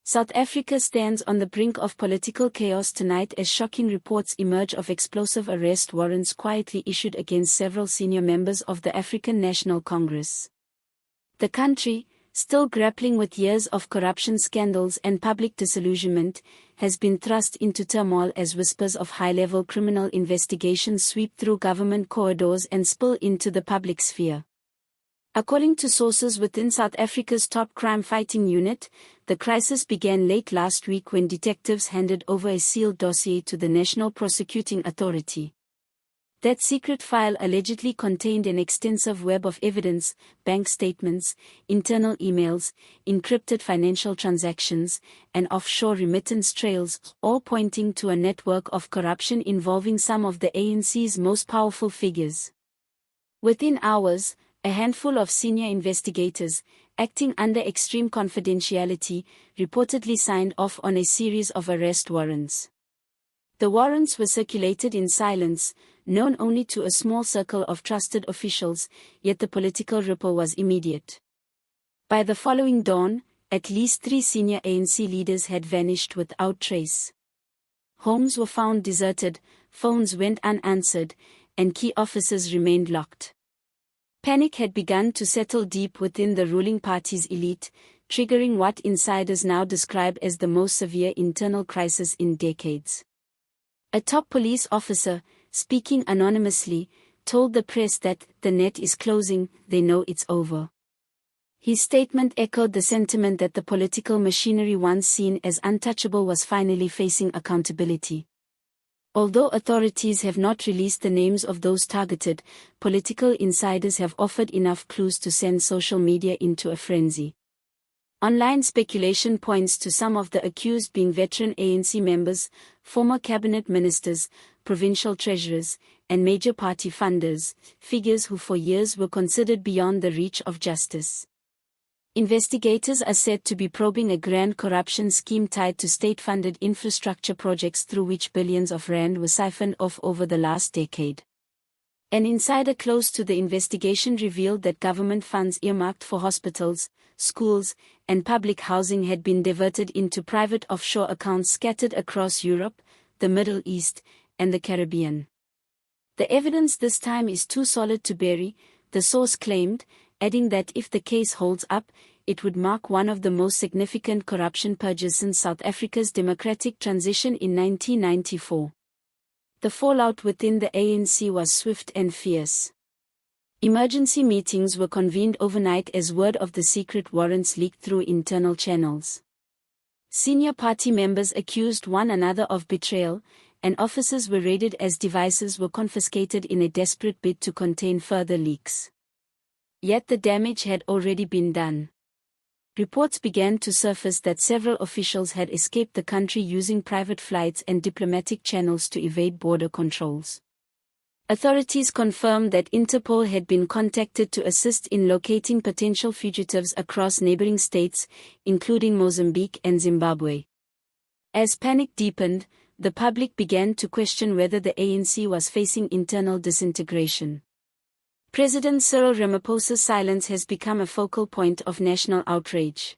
South Africa stands on the brink of political chaos tonight as shocking reports emerge of explosive arrest warrants quietly issued against several senior members of the African National Congress. The country, still grappling with years of corruption scandals and public disillusionment, has been thrust into turmoil as whispers of high-level criminal investigations sweep through government corridors and spill into the public sphere. According to sources within South Africa's top crime-fighting unit, the crisis began late last week when detectives handed over a sealed dossier to the National Prosecuting Authority. That secret file allegedly contained an extensive web of evidence, bank statements, internal emails, encrypted financial transactions, and offshore remittance trails, all pointing to a network of corruption involving some of the ANC's most powerful figures. Within hours, a handful of senior investigators, acting under extreme confidentiality, reportedly signed off on a series of arrest warrants. The warrants were circulated in silence, known only to a small circle of trusted officials, yet the political ripple was immediate. By the following dawn, at least 3 senior ANC leaders had vanished without trace. Homes were found deserted, phones went unanswered, and key offices remained locked. Panic had begun to settle deep within the ruling party's elite, triggering what insiders now describe as the most severe internal crisis in decades. A top police officer, speaking anonymously, told the press that the net is closing, they know it's over. His statement echoed the sentiment that the political machinery once seen as untouchable was finally facing accountability. Although authorities have not released the names of those targeted, political insiders have offered enough clues to send social media into a frenzy. Online speculation points to some of the accused being veteran ANC members, former cabinet ministers, provincial treasurers, and major party funders, figures who for years were considered beyond the reach of justice. Investigators are said to be probing a grand corruption scheme tied to state-funded infrastructure projects through which billions of rand were siphoned off over the last decade. An insider close to the investigation revealed that government funds earmarked for hospitals, schools, and public housing had been diverted into private offshore accounts scattered across Europe, the Middle East, and the Caribbean. The evidence this time is too solid to bury, the source claimed, adding that if the case holds up, it would mark one of the most significant corruption purges since South Africa's democratic transition in 1994. The fallout within the ANC was swift and fierce. Emergency meetings were convened overnight as word of the secret warrants leaked through internal channels. Senior party members accused one another of betrayal, and offices were raided as devices were confiscated in a desperate bid to contain further leaks. Yet the damage had already been done. Reports began to surface that several officials had escaped the country using private flights and diplomatic channels to evade border controls. Authorities confirmed that Interpol had been contacted to assist in locating potential fugitives across neighboring states, including Mozambique and Zimbabwe. As panic deepened, the public began to question whether the ANC was facing internal disintegration. President Cyril Ramaphosa's silence has become a focal point of national outrage.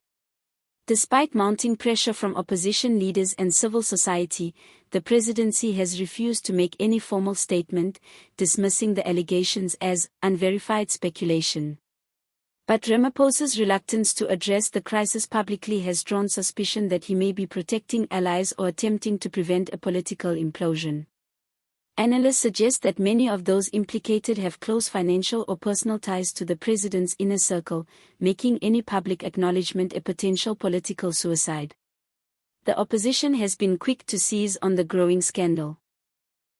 Despite mounting pressure from opposition leaders and civil society, the presidency has refused to make any formal statement, dismissing the allegations as unverified speculation. But Ramaphosa's reluctance to address the crisis publicly has drawn suspicion that he may be protecting allies or attempting to prevent a political implosion. Analysts suggest that many of those implicated have close financial or personal ties to the president's inner circle, making any public acknowledgement a potential political suicide. The opposition has been quick to seize on the growing scandal.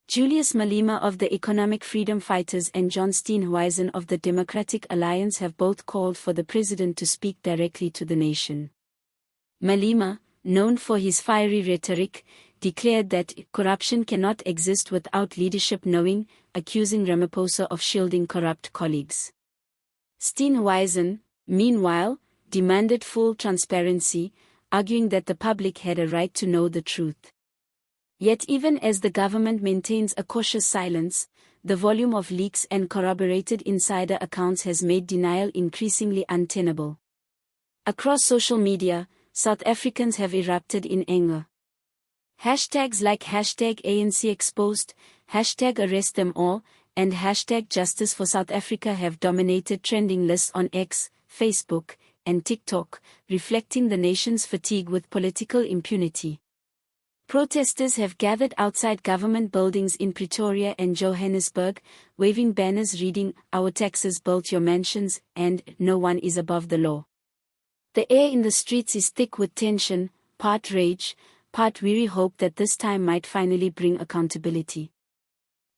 Julius Malema of the Economic Freedom Fighters and John Steenhuisen of the Democratic Alliance have both called for the president to speak directly to the nation. Malema, known for his fiery rhetoric, declared that corruption cannot exist without leadership knowing, accusing Ramaphosa of shielding corrupt colleagues. Steenhuisen, meanwhile, demanded full transparency, arguing that the public had a right to know the truth. Yet even as the government maintains a cautious silence, the volume of leaks and corroborated insider accounts has made denial increasingly untenable. Across social media, South Africans have erupted in anger. Hashtags like #ANC exposed, #arrest them all, and #Justice for South Africa have dominated trending lists on X, Facebook, and TikTok, reflecting the nation's fatigue with political impunity. Protesters have gathered outside government buildings in Pretoria and Johannesburg, waving banners reading, "Our taxes built your mansions," and "No one is above the law." The air in the streets is thick with tension, part rage, part weary hope that this time might finally bring accountability.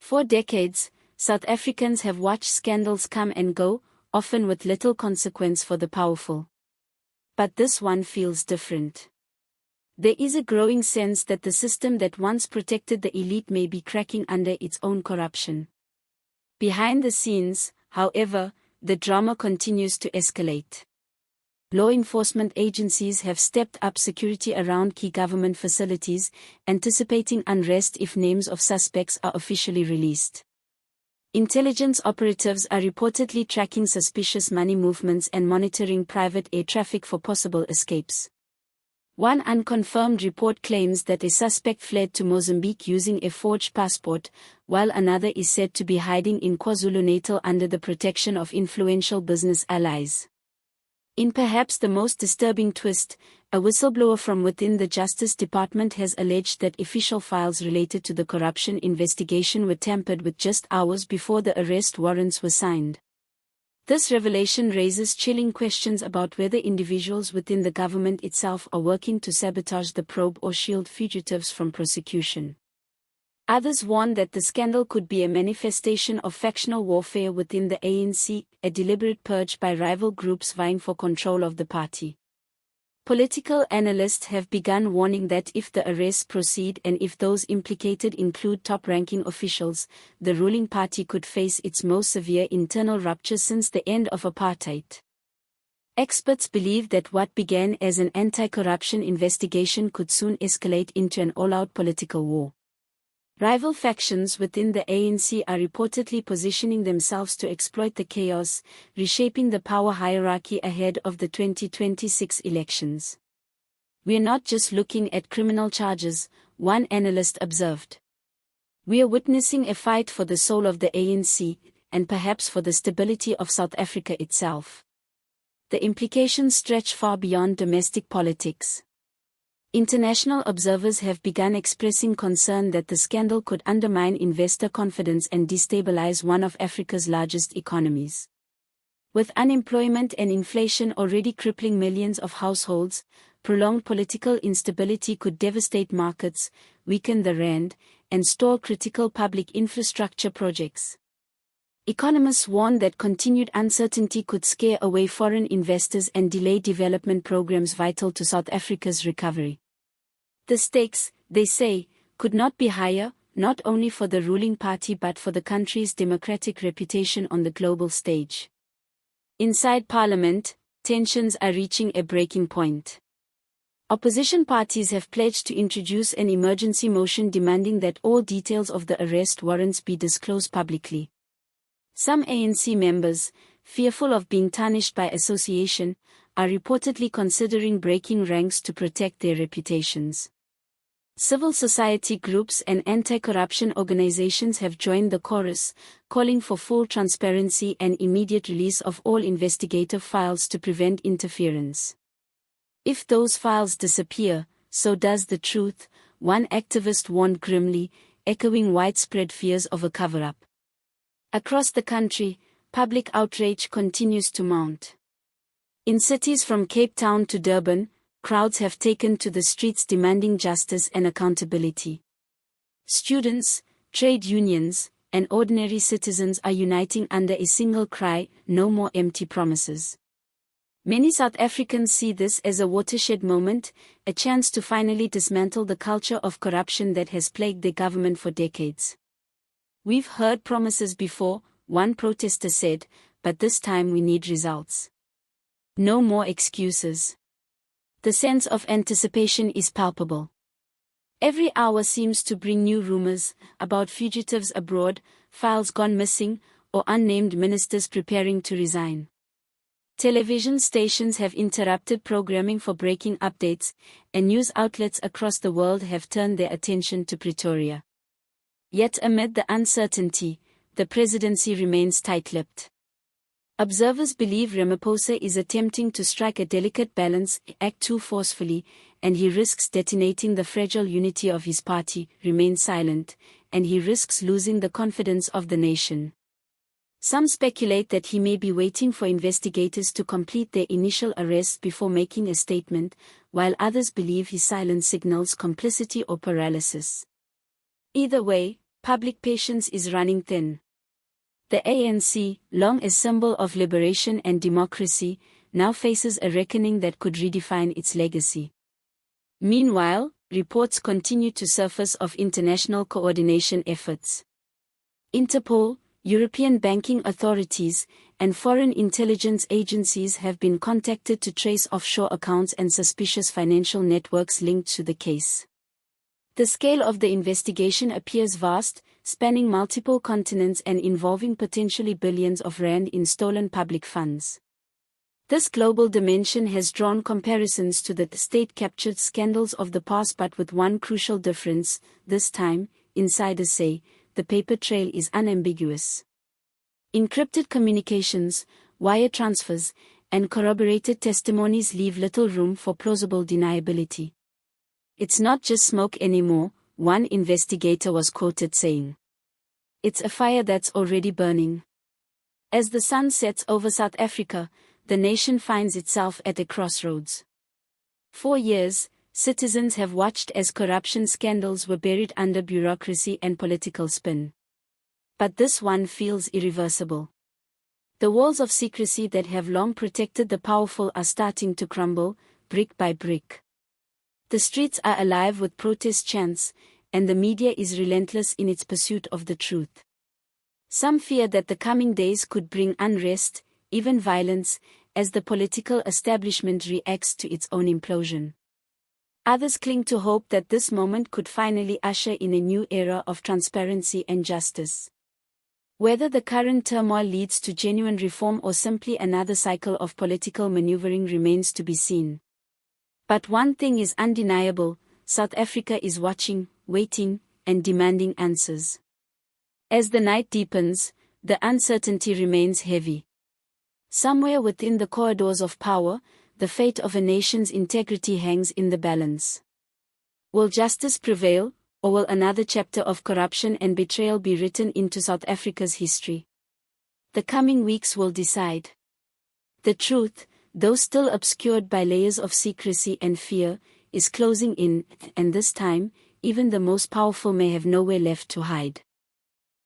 For decades, South Africans have watched scandals come and go, often with little consequence for the powerful. But this one feels different. There is a growing sense that the system that once protected the elite may be cracking under its own corruption. Behind the scenes, however, the drama continues to escalate. Law enforcement agencies have stepped up security around key government facilities, anticipating unrest if names of suspects are officially released. Intelligence operatives are reportedly tracking suspicious money movements and monitoring private air traffic for possible escapes. One unconfirmed report claims that a suspect fled to Mozambique using a forged passport, while another is said to be hiding in KwaZulu-Natal under the protection of influential business allies. In perhaps the most disturbing twist, a whistleblower from within the Justice Department has alleged that official files related to the corruption investigation were tampered with just hours before the arrest warrants were signed. This revelation raises chilling questions about whether individuals within the government itself are working to sabotage the probe or shield fugitives from prosecution. Others warn that the scandal could be a manifestation of factional warfare within the ANC, a deliberate purge by rival groups vying for control of the party. Political analysts have begun warning that if the arrests proceed and if those implicated include top-ranking officials, the ruling party could face its most severe internal rupture since the end of apartheid. Experts believe that what began as an anti-corruption investigation could soon escalate into an all-out political war. Rival factions within the ANC are reportedly positioning themselves to exploit the chaos, reshaping the power hierarchy ahead of the 2026 elections. "We're not just looking at criminal charges," one analyst observed. "We are witnessing a fight for the soul of the ANC, and perhaps for the stability of South Africa itself." The implications stretch far beyond domestic politics. International observers have begun expressing concern that the scandal could undermine investor confidence and destabilize one of Africa's largest economies. With unemployment and inflation already crippling millions of households, prolonged political instability could devastate markets, weaken the rand, and stall critical public infrastructure projects. Economists warn that continued uncertainty could scare away foreign investors and delay development programs vital to South Africa's recovery. The stakes, they say, could not be higher, not only for the ruling party but for the country's democratic reputation on the global stage. Inside Parliament, tensions are reaching a breaking point. Opposition parties have pledged to introduce an emergency motion demanding that all details of the arrest warrants be disclosed publicly. Some ANC members, fearful of being tarnished by association, are reportedly considering breaking ranks to protect their reputations. Civil society groups and anti-corruption organizations have joined the chorus, calling for full transparency and immediate release of all investigative files to prevent interference. If those files disappear, so does the truth, one activist warned grimly, echoing widespread fears of a cover-up. Across the country, public outrage continues to mount. In cities from Cape Town to Durban, crowds have taken to the streets demanding justice and accountability. Students, trade unions, and ordinary citizens are uniting under a single cry: no more empty promises. Many South Africans see this as a watershed moment, a chance to finally dismantle the culture of corruption that has plagued the government for decades. "We've heard promises before," one protester said, "but this time we need results. No more excuses." The sense of anticipation is palpable. Every hour seems to bring new rumors about fugitives abroad, files gone missing, or unnamed ministers preparing to resign. Television stations have interrupted programming for breaking updates, and news outlets across the world have turned their attention to Pretoria. Yet amid the uncertainty, the presidency remains tight-lipped. Observers believe Ramaphosa is attempting to strike a delicate balance, act too forcefully, and he risks detonating the fragile unity of his party, remain silent, and he risks losing the confidence of the nation. Some speculate that he may be waiting for investigators to complete their initial arrest before making a statement, while others believe his silence signals complicity or paralysis. Either way, public patience is running thin. The ANC, long a symbol of liberation and democracy, now faces a reckoning that could redefine its legacy. Meanwhile, reports continue to surface of international coordination efforts. Interpol, European banking authorities, and foreign intelligence agencies have been contacted to trace offshore accounts and suspicious financial networks linked to the case. The scale of the investigation appears vast, spanning multiple continents and involving potentially billions of rand in stolen public funds. This global dimension has drawn comparisons to the state-captured scandals of the past, but with one crucial difference: this time, insiders say, the paper trail is unambiguous. Encrypted communications, wire transfers, and corroborated testimonies leave little room for plausible deniability. "It's not just smoke anymore," one investigator was quoted saying. "It's a fire that's already burning." As the sun sets over South Africa, the nation finds itself at a crossroads. For years, citizens have watched as corruption scandals were buried under bureaucracy and political spin. But this one feels irreversible. The walls of secrecy that have long protected the powerful are starting to crumble, brick by brick. The streets are alive with protest chants, and the media is relentless in its pursuit of the truth. Some fear that the coming days could bring unrest, even violence, as the political establishment reacts to its own implosion. Others cling to hope that this moment could finally usher in a new era of transparency and justice. Whether the current turmoil leads to genuine reform or simply another cycle of political maneuvering remains to be seen. But one thing is undeniable: South Africa is watching, waiting, and demanding answers. As the night deepens, the uncertainty remains heavy. Somewhere within the corridors of power, the fate of a nation's integrity hangs in the balance. Will justice prevail, or will another chapter of corruption and betrayal be written into South Africa's history? The coming weeks will decide. The truth, though still obscured by layers of secrecy and fear, is closing in, and this time, even the most powerful may have nowhere left to hide.